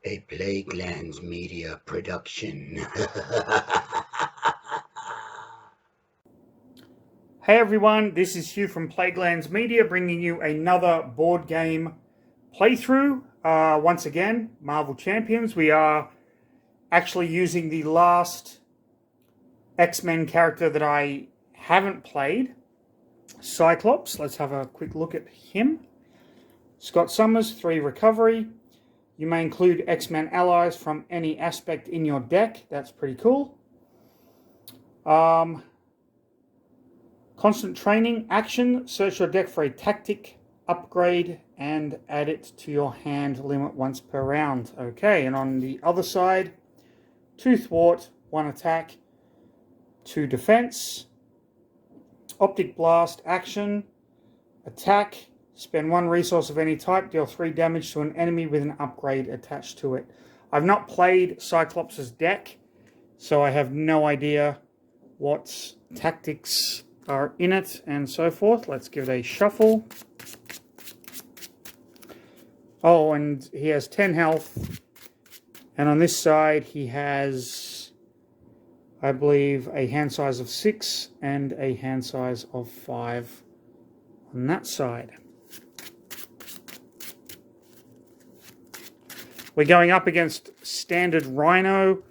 A Plaguelands Media production. Hey everyone, this is Hugh from Plaguelands Media bringing you another board game playthrough. Once again, Marvel Champions. We are actually using the last X-Men character that I haven't played, Cyclops. Let's have a quick look at him. Scott Summers, 3 recovery. You may include X-Men allies from any aspect in your deck. That's pretty cool. Constant training, action, search your deck for a tactic, upgrade, and add it to your hand limit once per round. Okay, and on the other side, 2 thwart, 1 attack, 2 defense, optic blast, action, attack, spend 1 resource of any type, deal 3 damage to an enemy with an upgrade attached to it. I've not played Cyclops' deck, so I have no idea what tactics are in it and so forth. Let's give it a shuffle. Oh, and he has 10 health. And on this side, he has, I believe, a hand size of 6 and a hand size of 5 on that side. We're going up against standard Rhino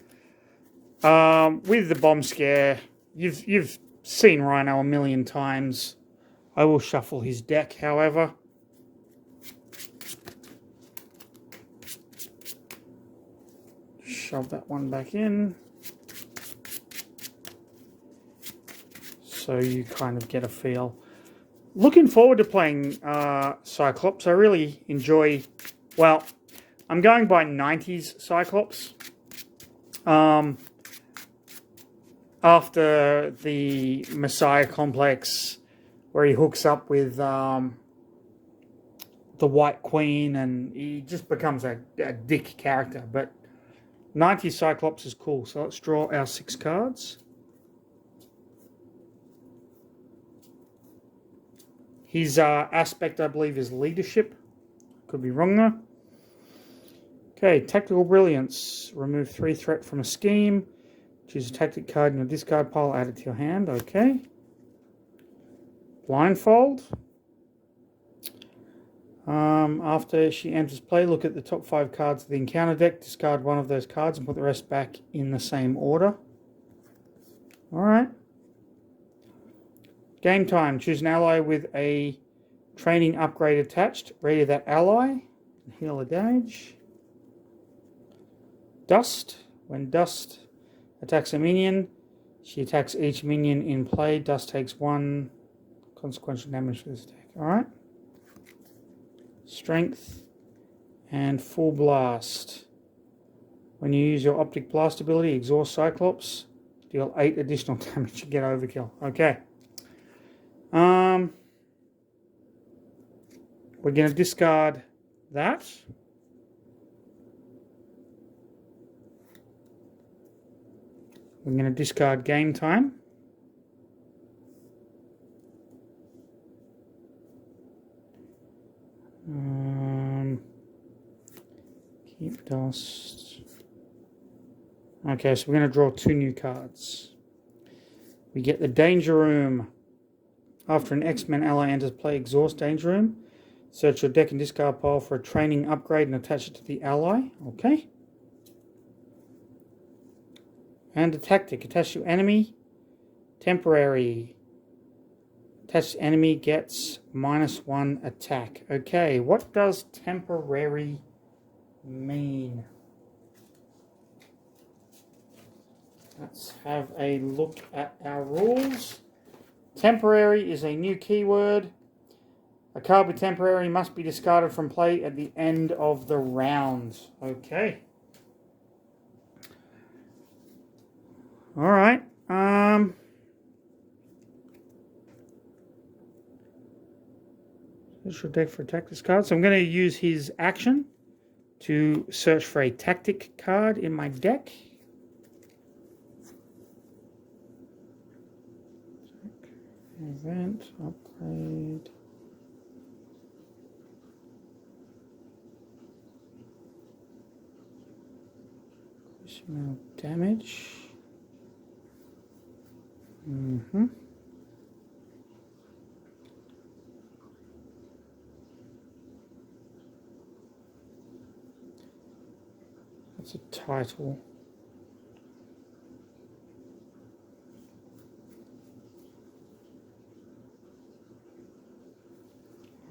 with the bomb scare. You've seen Rhino a million times. I will shuffle his deck, however. Shove that one back in. So you kind of get a feel. Looking forward to playing Cyclops. I really enjoy... Well, I'm going by 90s Cyclops. After the Messiah complex, where he hooks up with the White Queen, and he just becomes a dick character. But 90 Cyclops is cool. So let's draw our 6 cards. His aspect, I believe, is leadership. Could be wrong though. Okay, Tactical Brilliance. Remove 3 threat from a scheme. Choose a tactic card in your discard pile, add it to your hand. Okay. Blindfold. After she enters play, look at the top 5 cards of the encounter deck, discard 1 of those cards, and put the rest back in the same order. Alright. Game time. Choose an ally with a training upgrade attached. Ready that ally. And heal the damage. Dust. When Dust attacks a minion, she attacks each minion in play. Dust takes 1 consequential damage for this attack. Alright. Strength and Full Blast. When you use your Optic Blast ability, exhaust Cyclops, deal 8 additional damage and get overkill. Okay. We're going to discard that. We're going to discard Game Time. Keep Dust. Okay, so we're going to draw 2 new cards. We get the Danger Room. After an X-Men ally enters play, exhaust Danger Room. Search your deck and discard pile for a training upgrade and attach it to the ally. Okay. And a tactic. Attach to enemy. Temporary. Attached enemy gets -1 attack. Okay, what does temporary mean? Let's have a look at our rules. Temporary is a new keyword. A card with temporary must be discarded from play at the end of the round. Okay. Alright. Search your deck for a tactics card. So I'm going to use his action to search for a tactic card in my deck. Event, upgrade. Additional damage. That's a title.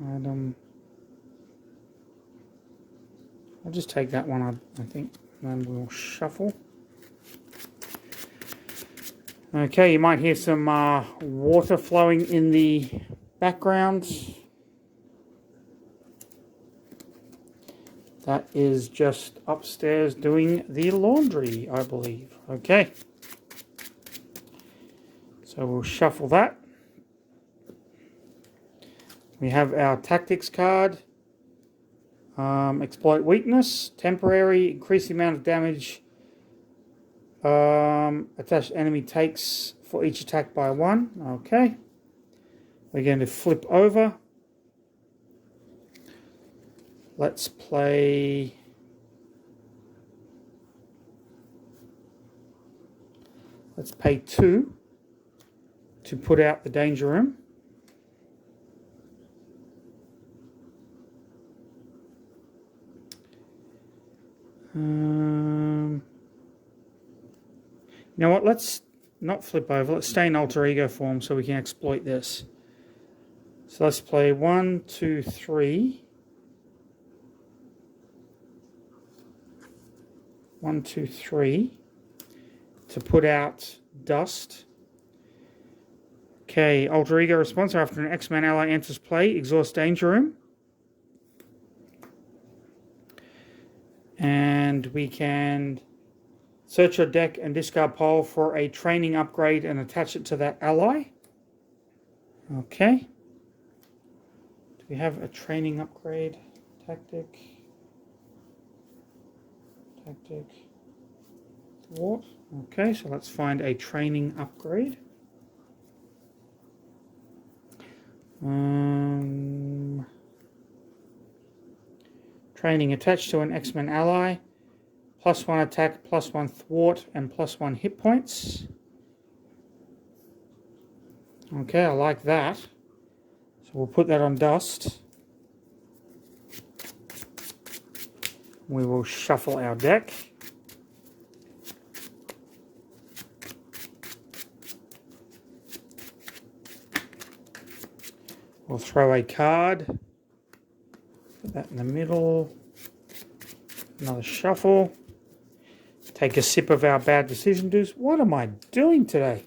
Item. I'll just take that one, I think, and then we'll shuffle. Okay, you might hear some water flowing in the background. That is just upstairs doing the laundry, I believe. Okay. So we'll shuffle that. We have our tactics card. Exploit weakness. Temporary. Increase the amount of damage attached enemy takes for each attack by 1. Okay. We're going to flip over. Let's play... Let's pay 2 to put out the danger room. You know what, let's not flip over. Let's stay in alter ego form so we can exploit this. So let's play 1, 2, 3. 1, 2, 3 to put out dust. Okay, alter ego response. After an X-Men ally enters play, exhaust danger room. And we can search your deck and discard pile for a training upgrade and attach it to that ally. Okay. Do we have a training upgrade? Tactic. Thwart. Okay, so let's find a training upgrade. Training attached to an X-Men ally. +1 attack, +1 thwart, and +1 hit points. Okay, I like that. So we'll put that on dust. We will shuffle our deck. We'll throw a card. Put that in the middle. Another shuffle. Take a sip of our bad decision juice. What am I doing today?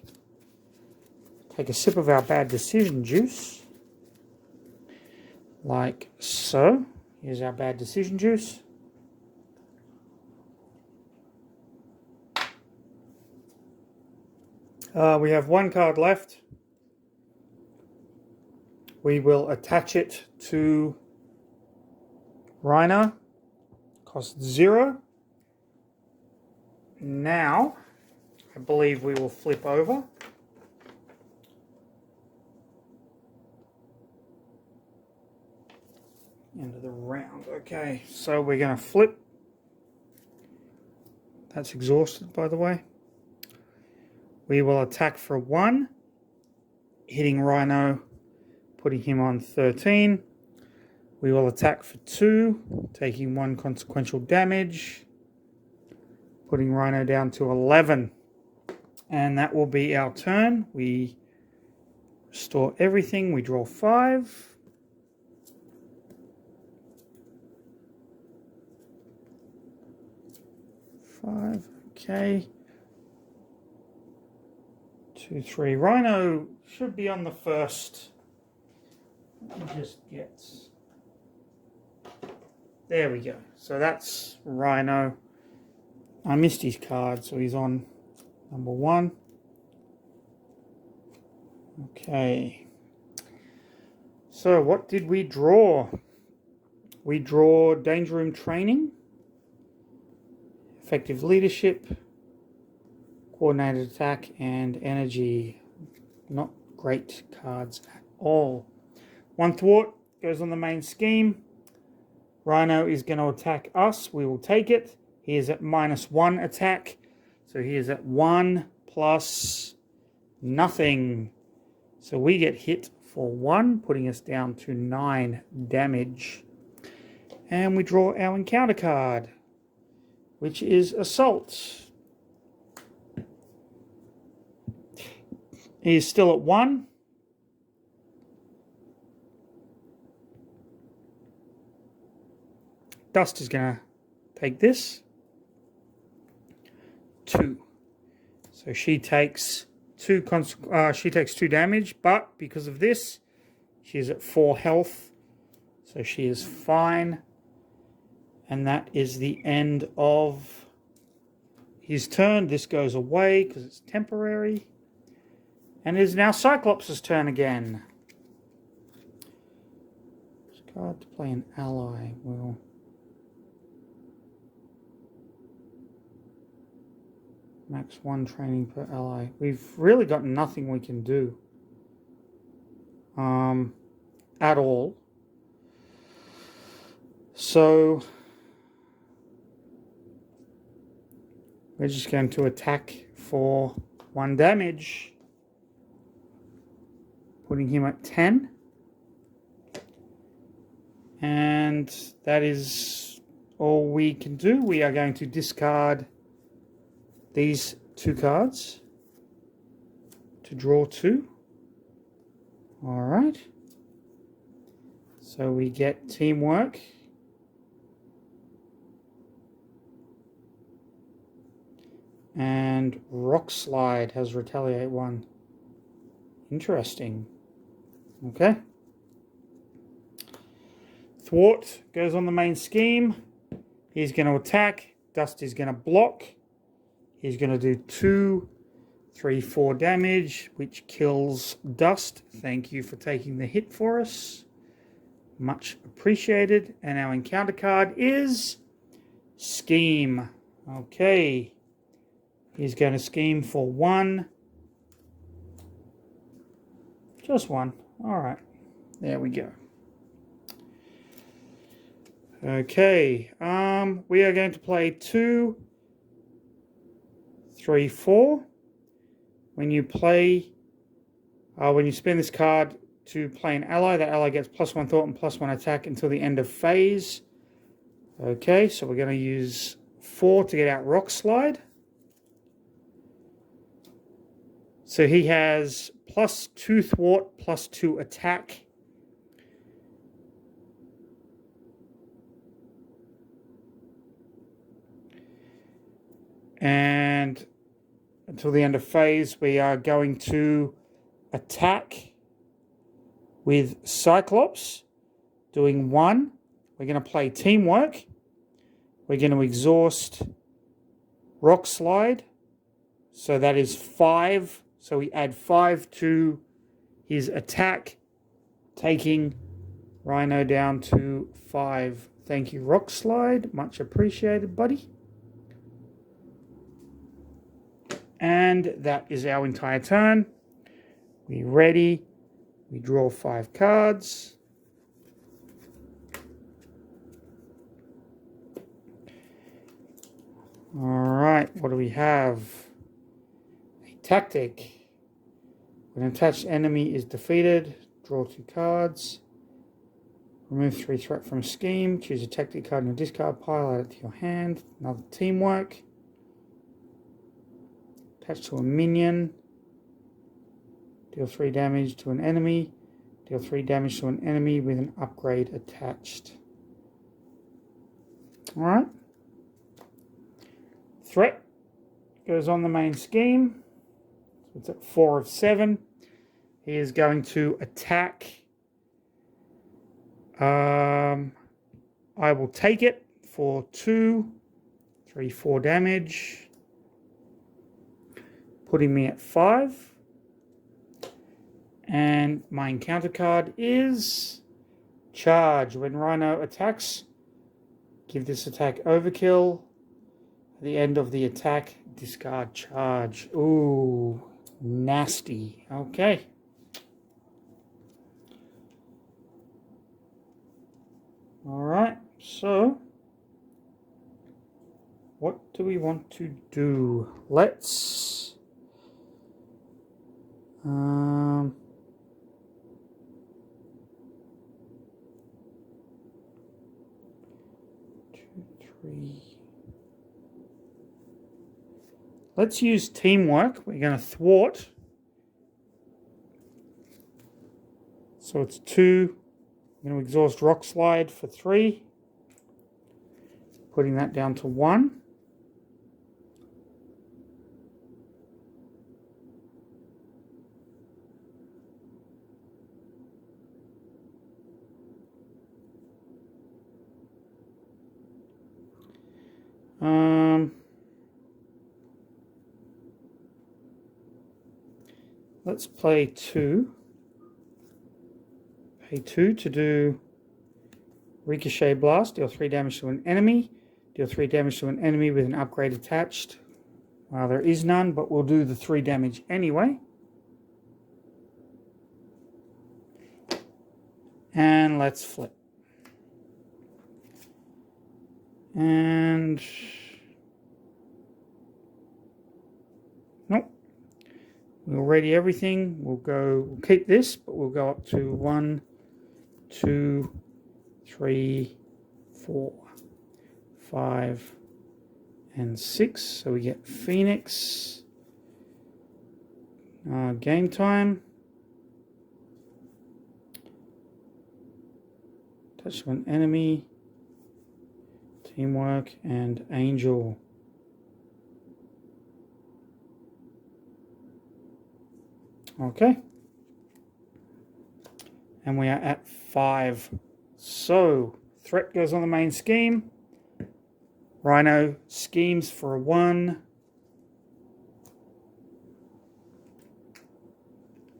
Take a sip of our bad decision juice. Like so. Here's our bad decision juice. We have 1 card left. We will attach it to Rhino. Cost 0. Now, I believe we will flip over. End of the round. Okay, so we're going to flip. That's exhausted, by the way. We will attack for 1, hitting Rhino, putting him on 13. We will attack for 2, taking 1 consequential damage, putting Rhino down to 11. And that will be our turn. We restore everything. We draw 5. Okay. 2, 3. Rhino should be on the first. Let me just get... There we go. So that's Rhino. I missed his card, so he's on number 1. Okay. So what did we draw? We draw Danger Room Training, Effective Leadership, Coordinated Attack, and Energy. Not great cards at all. 1 thwart goes on the main scheme. Rhino is going to attack us. We will take it. He is at -1 attack. So he is at 1 plus nothing. So we get hit for 1, putting us down to 9 damage. And we draw our encounter card, which is Assault. He is still at 1. Dust is going to take this. 2. So she takes 2 damage, but because of this, she's at 4 health. So she is fine. And that is the end of his turn. This goes away because it's temporary. And it is now Cyclops' turn again. Card to play an ally. Well, max 1 training per ally. We've really got nothing we can do. At all. So we're just going to attack for 1 damage. Putting him at 10. And that is all we can do. We are going to discard these 2 cards to draw 2. All right. So we get Teamwork. And Rock Slide has Retaliate 1. Interesting. Okay. Thwart goes on the main scheme. He's going to attack. Dust is going to block. He's going to do 2, 3, 4 damage, which kills Dust. Thank you for taking the hit for us. Much appreciated. And our encounter card is Scheme. Okay. He's going to scheme for 1. Just 1. All right. There we go. Okay. We are going to play 2, 3, 4. When you spend this card to play an ally, that ally gets +1 thought and +1 attack until the end of phase. Okay, so we're going to use 4 to get out Rock Slide. So he has +2 thwart, +2 attack. And until the end of phase, we are going to attack with Cyclops, doing 1. We're going to play Teamwork. We're going to exhaust Rock Slide. So that is 5. So we add 5 to his attack, taking Rhino down to 5. Thank you, Rock Slide. Much appreciated, buddy. And that is our entire turn. We ready. We draw 5 cards. All right, what do we have? A tactic. When an attached enemy is defeated, draw 2 cards. Remove 3 threat from scheme. Choose a tactic card in your discard pile. Add it to your hand. Another Teamwork. Attached to a minion. Deal 3 damage to an enemy. Deal 3 damage to an enemy with an upgrade attached. Alright. Threat goes on the main scheme. So it's at 4 of 7. He is going to attack. I will take it for 2, 3, 4 damage. Putting me at 5. And my encounter card is Charge. When Rhino attacks, give this attack overkill. At the end of the attack, discard Charge. Ooh, nasty. Okay. Alright, so What do we want to do? Let's... 2, 3... Let's use teamwork. We're going to thwart. So it's 2. I'm going to exhaust rock slide for 3. Putting that down to 1. Let's play 2. Pay 2 to do Ricochet Blast. Deal 3 damage to an enemy. Deal 3 damage to an enemy with an upgrade attached. Well, there is none, but we'll do the 3 damage anyway. And let's flip. And... nope. We'll ready everything. We'll keep this, but we'll go up to 1, 2, 3, 4, 5, and 6. So we get Phoenix. Game time. Touch to an enemy. Teamwork and Angel. Okay. And we are at 5. So, threat goes on the main scheme. Rhino schemes for a 1.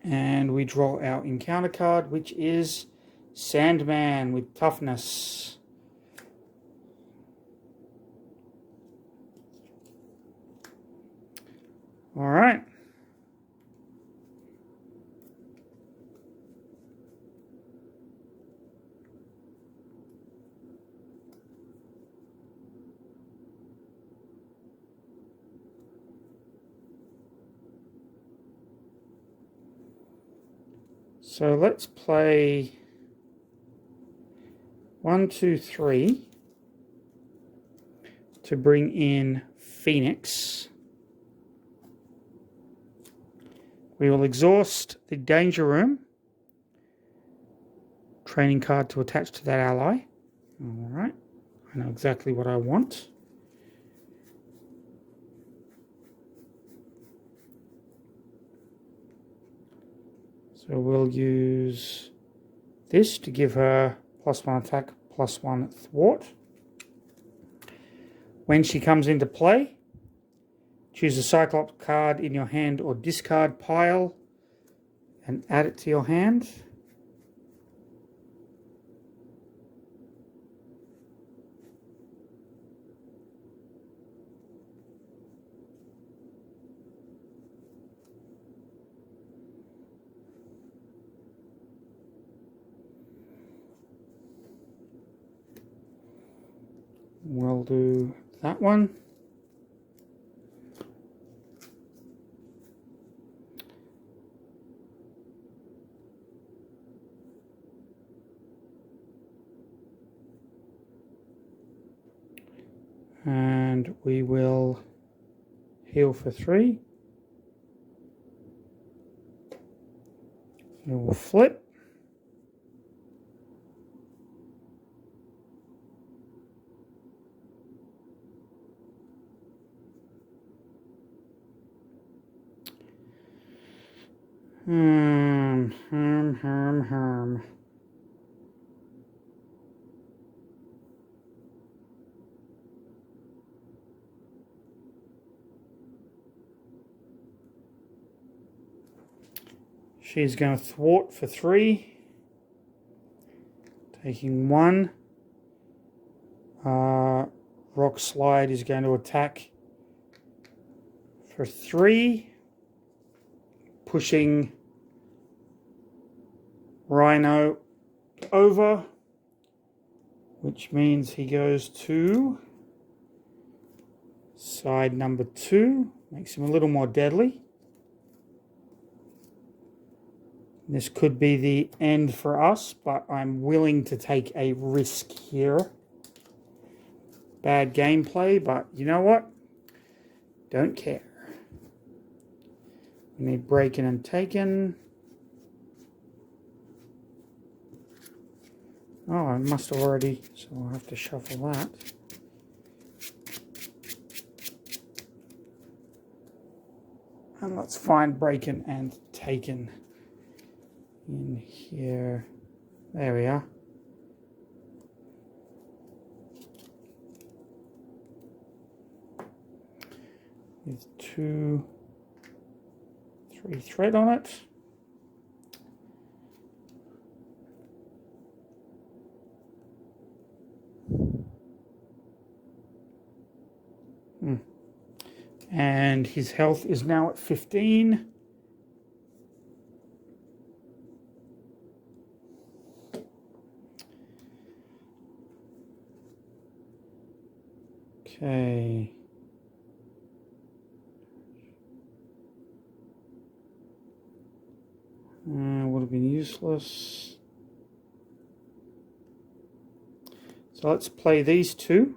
And we draw our encounter card, which is Sandman with toughness. All right. So let's play 1, 2, 3 to bring in Phoenix. We will exhaust the Danger Room. Training card to attach to that ally. All right. I know exactly what I want. So we'll use this to give her +1 attack, +1 thwart. When she comes into play, choose a Cyclops card in your hand or discard pile and add it to your hand. We'll do that one. And we will heal for 3. We will flip. Herm. She's going to thwart for 3. Taking 1. Rock Slide is going to attack for 3. Pushing Rhino over, which means he goes to Side number 2 makes him a little more deadly. This could be the end for us, but I'm willing to take a risk here. Bad gameplay, but you know what? Don't care. We need breaking and taken. Oh, I must have already, so I'll have to shuffle that. And let's find breaking and taken in here. There we are. With 2, 3 thread on it. And his health is now at 15. Okay. Would have been useless. So let's play these 2.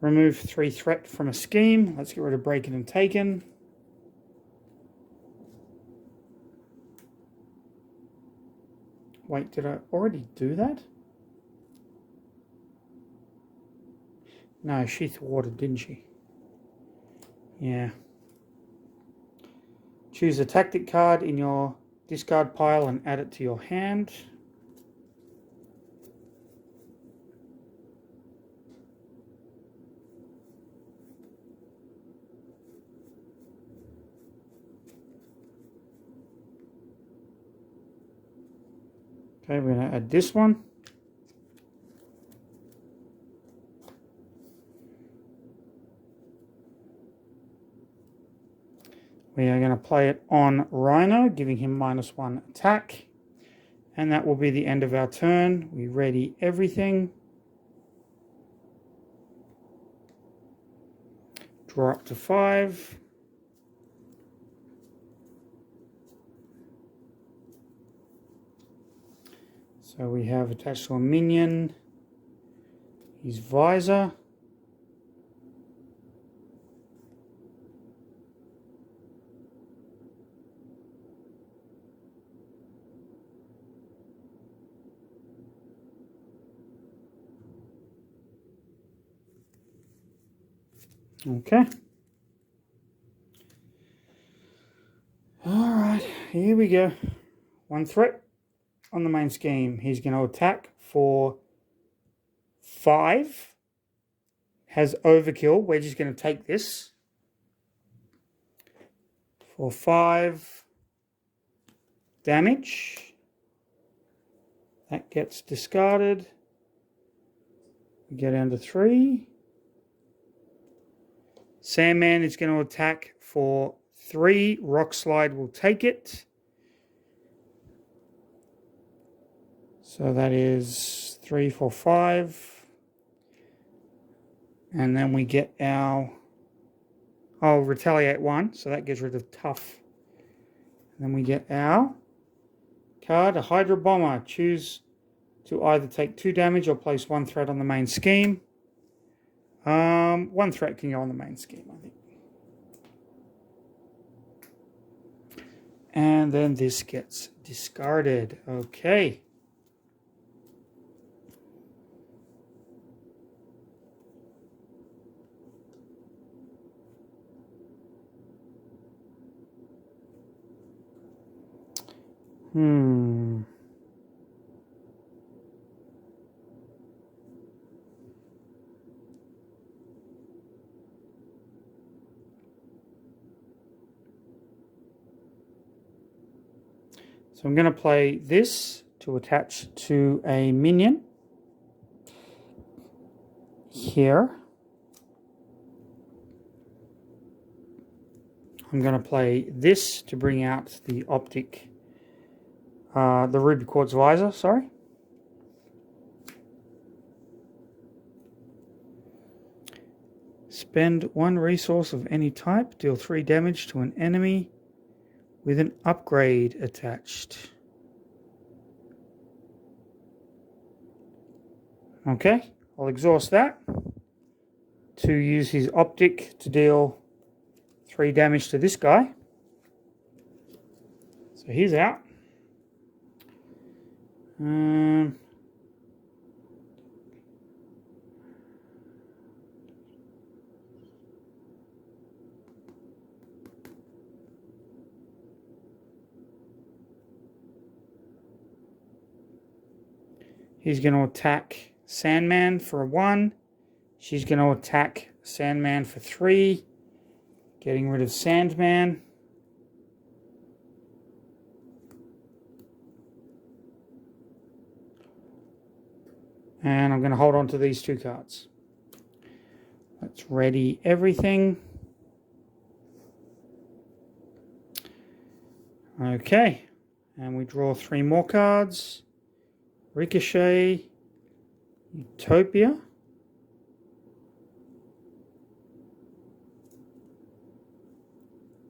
Remove 3 threat from a scheme. Let's get rid of breaking and taken. Wait, did I already do that? No, she thwarted, didn't she? Yeah. Choose a tactic card in your discard pile and add it to your hand. Okay, we're going to add this one. We are going to play it on Rhino, giving him -1 attack. And that will be the end of our turn. We ready everything. Draw up to 5. So we have attached to a minion his visor. Okay. All right, here we go. 1 threat on the main scheme. He's going to attack for 5. Has overkill. We're just going to take this. For 5 damage. That gets discarded. We get down to 3. Sandman is going to attack for 3. Rock Slide will take it. So that is 3, 4, 5. And then we get our... Oh, retaliate 1. So that gets rid of tough. And then we get our card, a Hydra Bomber. Choose to either take 2 damage or place 1 threat on the main scheme. 1 threat can go on the main scheme, I think. And then this gets discarded. Okay. So I'm going to play this to attach to a minion here. I'm going to play this to bring out the optic, the ruby quartz visor, sorry. Spend 1 resource of any type. Deal 3 damage to an enemy with an upgrade attached. Okay, I'll exhaust that to use his optic to deal 3 damage to this guy. So he's out. He's going to attack Sandman for a 1. She's going to attack Sandman for 3. Getting rid of Sandman. And I'm going to hold on to these 2 cards. Let's ready everything. Okay. And we draw 3 more cards. Ricochet. Utopia.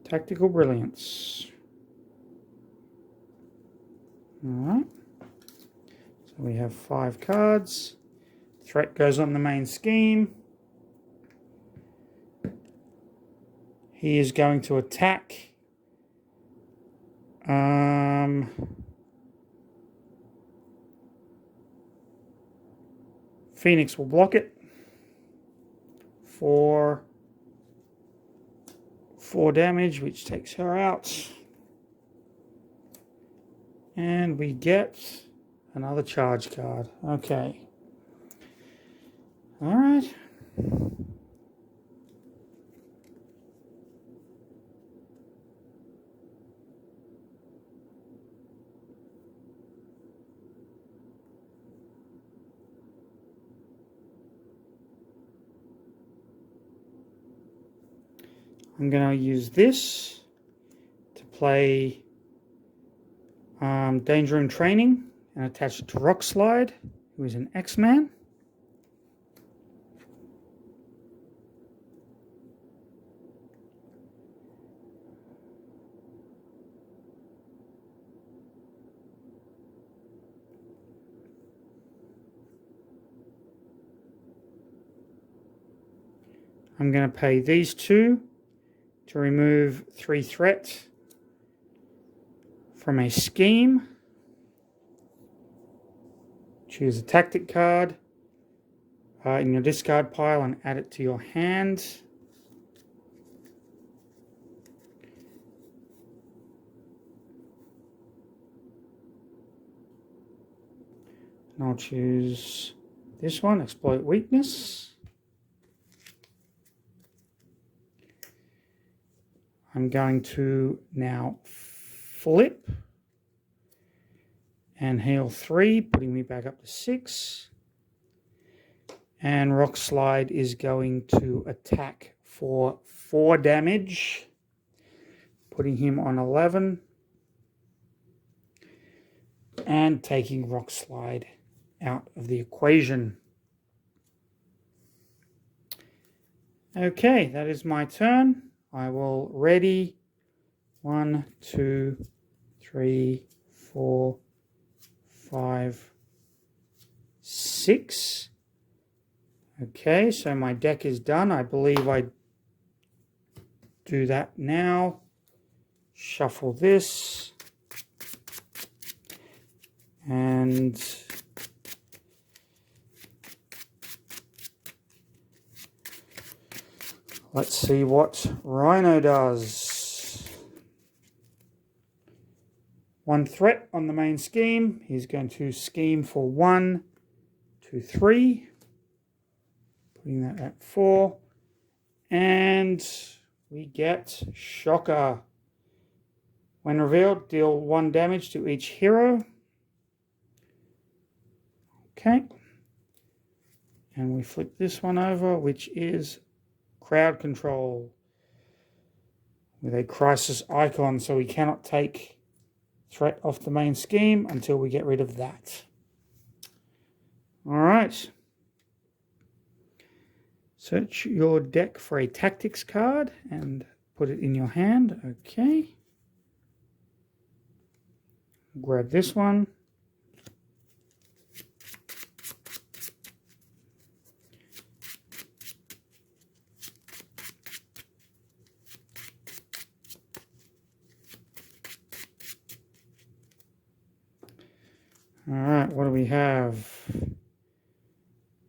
Tactical Brilliance. Alright. So we have 5 cards. Threat goes on the main scheme. He is going to attack. Phoenix will block it for 4 damage, which takes her out. And we get another charge card. Okay. All right. I'm going to use this to play Danger in Training and attach it to Rock Slide, who is an X-Man. I'm going to pay these 2 to remove 3 threat from a scheme. Choose a tactic card in your discard pile and add it to your hand. And I'll choose this one, Exploit Weakness. I'm going to now flip and heal 3, putting me back up to 6. And Rock Slide is going to attack for 4 damage, putting him on 11. And taking Rock Slide out of the equation. Okay, that is my turn. I will ready 1, 2, 3, 4, 5, 6. Okay, so my deck is done. I believe I do that now. Shuffle this. And let's see what Rhino does. 1 threat on the main scheme. He's going to scheme for 1, 2, 3. Putting that at 4. And we get Shocker. When revealed, deal 1 damage to each hero. Okay. And we flip this one over, which is Crowd Control with a crisis icon, so we cannot take threat off the main scheme until we get rid of that. All right. Search your deck for a tactics card and put it in your hand. Okay. Grab this one. All right, what do we have?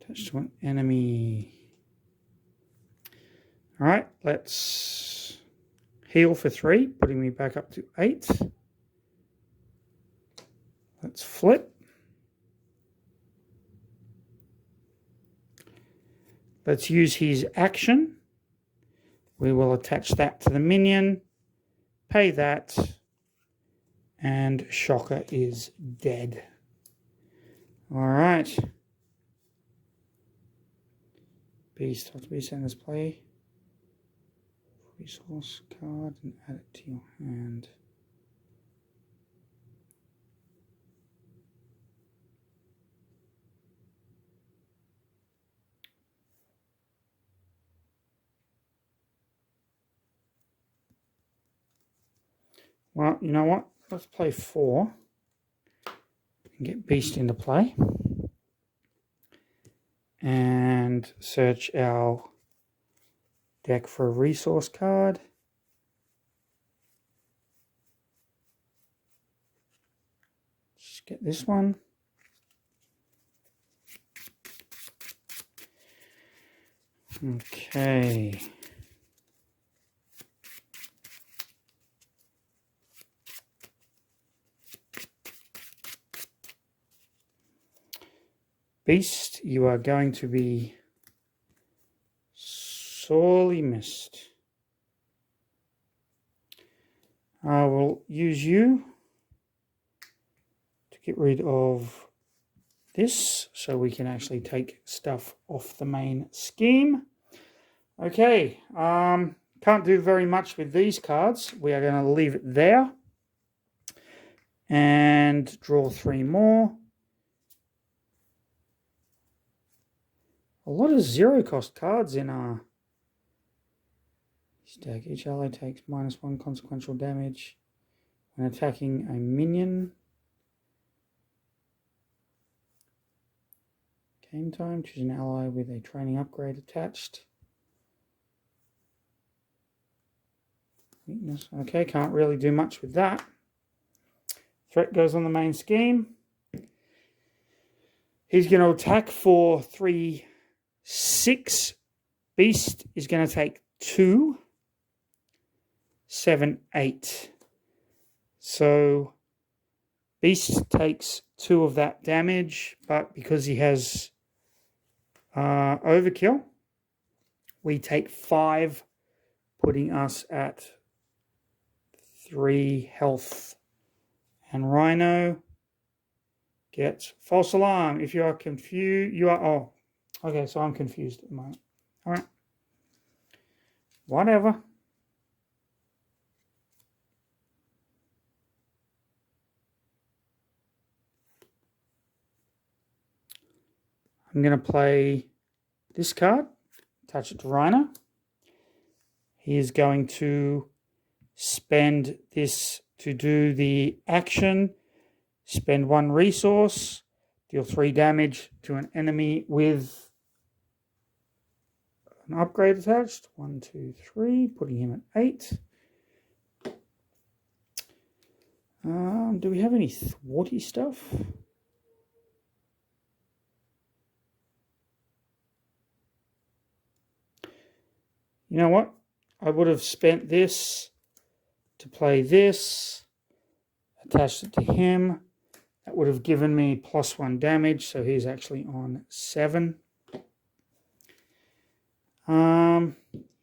Attached to an enemy. All right, let's heal for 3, putting me back up to 8. Let's flip. Let's use his action. We will attach that to the minion, pay that, and Shocker is dead. All right. Beast, after beast enters play. Resource card and add it to your hand. Well, you know what? Let's play 4 and get Beast into play. And search our deck for a resource card. Just get this one. Okay. Beast, you are going to be sorely missed. I will use you to get rid of this so we can actually take stuff off the main scheme. Okay, can't do very much with these cards. We are going to leave it there and draw 3 more. A lot of 0-cost cards in our deck. Each ally takes -1 consequential damage when attacking a minion. Game time, choose an ally with a training upgrade attached. Weakness, okay, can't really do much with that. Threat goes on the main scheme. He's going to attack for 3, 6. Beast is going to take 2, 7, 8. So Beast takes 2 of that damage, but because he has overkill, we take 5, putting us at 3 health. And Rhino gets false alarm. If you are confused, you are... Oh, okay, so I'm confused at the moment. All right. Whatever. I'm going to play this card, attach it to Rhino. He is going to spend this to do the action, spend 1 resource, deal 3 damage to an enemy with an upgrade attached. 1, 2, 3, putting him at 8. Do we have any thwarty stuff? You know what? I would have spent this to play this, attached it to him. That would have given me +1 damage, so he's actually on 7.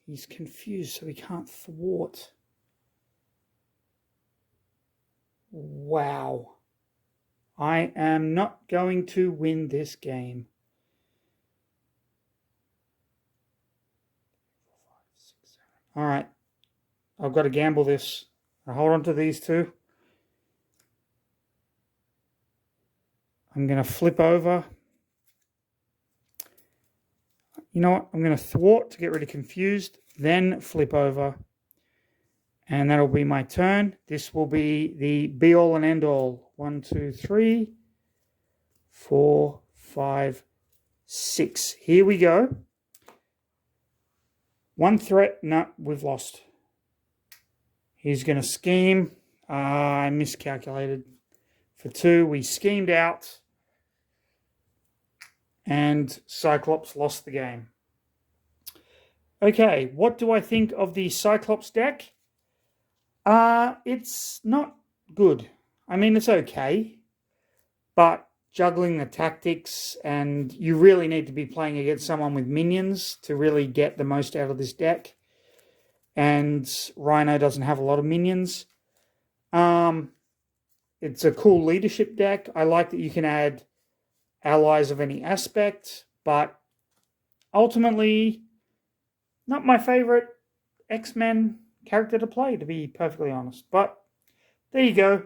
He's confused, so he can't thwart. Wow. I am not going to win this game. 4, 5, 6, 7. All right. I've got to gamble this. I hold on to these 2. I'm going to flip over. You know what? I'm going to thwart to get rid of confused, then flip over. And that'll be my turn. This will be the be all and end all. 1, 2, 3, 4, 5, 6. Here we go. One threat. No, we've lost. He's going to scheme. I miscalculated. For 2, we schemed out. And Cyclops lost the game. Okay, what do I think of the Cyclops deck? It's not good. I mean, it's okay. But juggling the tactics, and you really need to be playing against someone with minions to really get the most out of this deck. And Rhino doesn't have a lot of minions. It's a cool leadership deck. I like that you can add allies of any aspect, but ultimately, not my favorite X-Men character to play, to be perfectly honest. But there you go.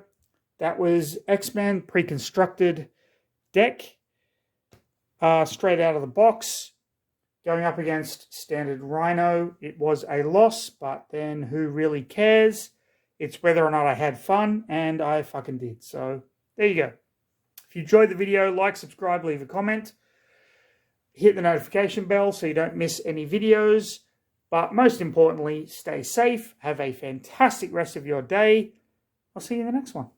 That was X-Men Preconstructed deck. Straight out of the box. Going up against standard Rhino. It was a loss, but then who really cares? It's whether or not I had fun, and I fucking did. So there you go. If you enjoyed the video, like, subscribe, leave a comment. Hit the notification bell so you don't miss any videos. But most importantly, stay safe. Have a fantastic rest of your day. I'll see you in the next one.